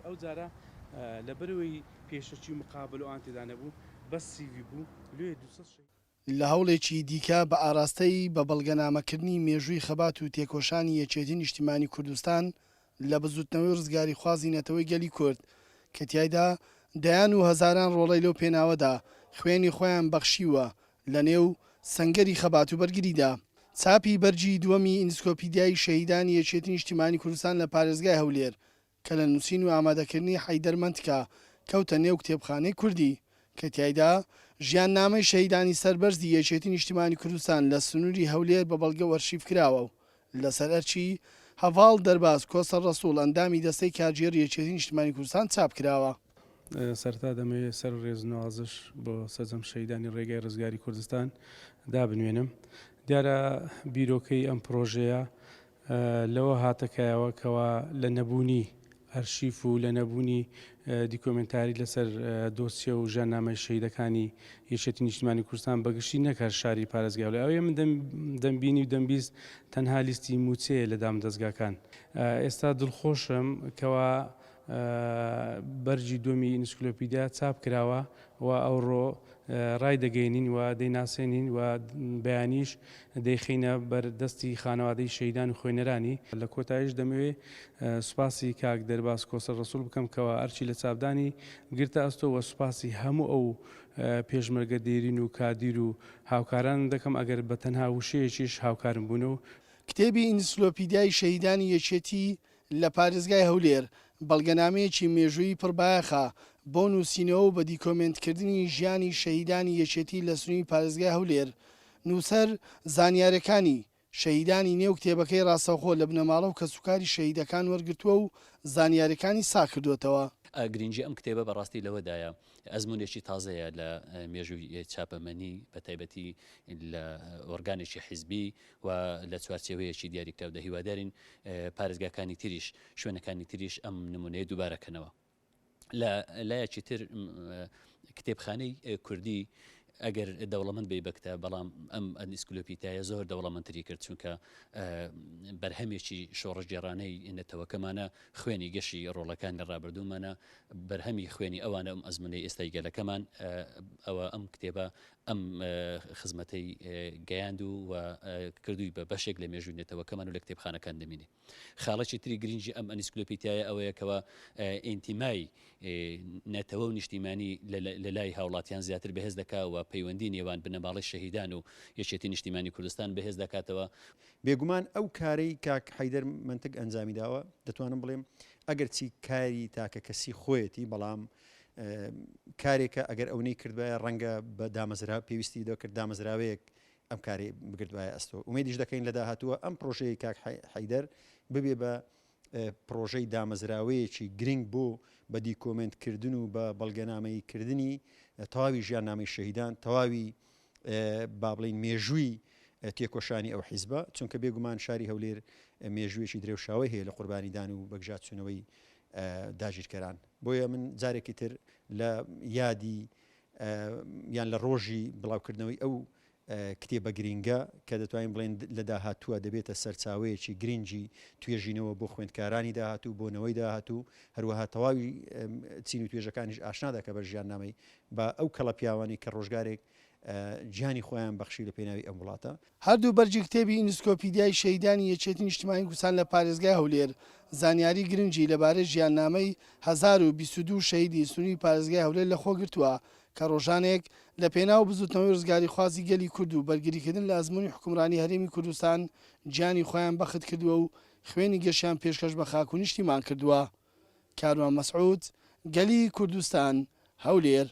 ئەو جارە لەبەرەوەی پێشەچی و مقابل و ئەوان تێدا نەبوو بەس سیڤی بوو لێ 200 لە هەوڵێکی دیکە بە ئاراستەی بە بەڵگەنامەکردنی مێژووی خەبات و تێکۆشانی یەکێتی نیشتیمانی کوردستان لە بزوتنەوەی ڕزگاری خوازی نەتەوەی گەلی کورد کە تیایدا دەیان و هەزاران ڕۆڵەی لەو پێناوەدا خوێنی خۆیان بەخشیوە لە نێو سەنگەری خەبات و بەرگریدا. چاپی بەرجی دووەمی ئینسکۆپیدیای شەهیدانی یەکێتی نیشتیمانی کوردستان لە پارێزگای هەولێر کە لە نووسین و ئامادەکردنی حەیدەر مەنتکە کەوتە نێو کتێبخانەی کوردی کە تیایدا ژیان نامەی شەهیدانی سەربەرزی یەکێتی نیشتیمانی کوردستان لە سنووری هەولێر بە بەڵگە وەرشیف کراوە و لەسەر ئەرچی هەڤاڵ دەرباز کۆسەر ڕەسوڵ ئەندامی دەستەی کارژێر یەکێتی نیشتیمانی کوردستان چاپ کراوە. سەرتا دەمەوێت سەر ڕێزنوازش بۆ سەرجەم شەهیدانی ڕێگای ڕزگاری کوردستان دابنوێنم. دیارە بیرۆکەی ئەم پرۆژەیە لەوە هاتەکایەوە کەوا لە نەبوونی ئەرشیف و لە نەبوونی دیکۆمنتاری لەسەر دۆسیە و ژیاننامەی شەهیدەکانی یەکێتی نیشتیمانی کوردستان بەگشتی نەکات شاری پارێزگای هەولێر. ئەوەیە من دەمبینی و دەمبیست تەنها لیستی موچەیە لە دام دەستگاکان. ئێستا دڵخۆشم کەوا بەرجی دووەمی ئینسکلۆپیدیا چاپ کراوە و ئەوڕۆ ڕای دەگەینین و دەیناسێنین و بەیانیش دەیخینە بەردەستی خانەوادەی شەهیدان و خوێنەرانی. لە کۆتاییش دەمەوێت سوپاسی کاک دەرباز کۆسەر ڕەسوڵ بکەم کەەوە ئەرچی لە چاپدانی گرتە ئەستۆوە سوپاسی هەموو ئەو پێشمەرگە دێرین و کادیر و هاوکاران دەکەم ئەگەر بە تەنها وشەیەکیش هاوکارم بوونەوە. کتێبی ئینسکلۆپیدیای شەهیدانی یەکێتی لە پارێزگای هەولێر بەڵگەنامەیەکی مێژووی پڕبایەخە بۆ نووسینەوە و بە دیکۆمنتکردنی ژیانی شەهیدانی یەکێتی لە سنووری پارێزگای هەولێر. نووسەر زانیاریەکانی شەهیدانی نێو کتێبەکەی ڕاستەوخۆ لە بنەماڵە و کەسوکاری شەهیدەکان وەرگرتووە و زانیاریەکانی ساکردوێتەوە. گرنگی ئەم کتێبە بەڕاستی لەوەدایە ئەزمونێکی تازەیە لە مێژووی چاپەمەنی بە تایبەتی لە ئۆرگانێکی حیزبی و لە چوارچێوەیەکی دیاریکراودا هیوادارین پارێزگاکانی تریش شوێنەکانی تریش ئەم نمونەیە دووبارەکەنەوە. لە لایەکی تر کتێبخانەی کوردی ئەگەر دەوڵەمەند بێ بکتە بەڵام ئەم ئەنسکلۆپیدیایە زۆر دەوڵەمەندتری کرد چونکە بەرهەمێکی شۆڕژگێڕانەی نەتەوەکەمانە خوێنی گەشی ڕۆڵەکان لە ڕابردوومانە بەرهەمی خوێنی ئەوانە ئەم ئەزمونەی ئێستای گەلەکەمان ئەوە ئەم کتێبە ئەم خزمەتەی گەیاند و کردووی بە بەشێک لە مێژووی نێتەوەکەمان و لە کتێبخانەکان دەمینێ. خاڵەکی تری گرنگی ئەم ئەنسکلۆپیدیایە ئەوەیە کەەوە ئینتیمای نێتەوە و نیشتیمانی لە لای هاوڵاتیان زیاتر بەهێز دەکاوە پەیوەندی نێوان بنەماڵی شەهیدان و یەکێتی نیشتیمانی کوردستان بەهێز دەکاتەوە. بێگومان ئەو کارەی کاک حەیدەر مەنتگ ئەنجامی داوە دەتوانم بڵێم ئەگەر چی کاری تاکە کەسی خۆیەتی بەڵام کارێکە ئەگەر ئەوەی کردوایە ڕەنگە بە دامەزرا پێویستی دەکرد دامەزراوەیەک ئەم کاری بگردوایە ئەستۆ ومێدیش دەکەین لە داهاتووە ئەم پرۆژەیە کاک حەیدەر ببێ بە پرۆژەی دامەزراوەیەکی گرنگ بۆ بە دیکۆمنتکردن و بە بەڵگەنامەیکردنی تەواوی ژیان نامی شەهیدان تەواوی با بڵین مێژووی تێکۆشانی ئەو حیزبە چونکە بێگومان شاری هەولێر مێژوویەکی درێوشاوی هەیە لە قوربانیدان و بەگژاتچوونەوەی داگیرکەران. بۆیە من جارێکی تر لە یادی یان لە ڕۆژی بڵاوکردنەوەی ئەو کتێبە گرینگە کە دەتوانین بڵێن لە داهاتووە دەبێتە سەرچاوەیەکی گرنگی توێژینەوە بۆ خوێندکارانی داهاتوو بۆنەوەی داهاتوو هەروەها تەواوی چین و توێژەکانیش ئاشنادەکە بە ژیان نامەی بە ئەو کەڵە پیاوانی کە ڕۆژگارێک گیانی خۆیان بەخشی لە پێناوی ئەم وڵاتە. هەردوو بەرجی کتێبی ئینسکۆپیدیای شەهیدانی یەکێتی نیشتیمانی کوردستان لە پارێزگای هەولێر زانیاری گرنگی لەبارەی ژیاننامەی 1022 شەهیدی سنووری پارێزگای هەولێر لەخۆ گرتووە کە ڕۆژانێک لە پێناو بزوتنەوەی ڕزگاری خوازی گەلی کورد و بەرگریکردن لە ئەزموونی حکومڕانی هەرێمی کوردستان گیانی خۆیان بەخت کردووە و خوێنی گەشیان پێشکەش بە خاک و نیشتیمان کردووە. کاروان مەسعود، گەلی کوردستان، هەولێر.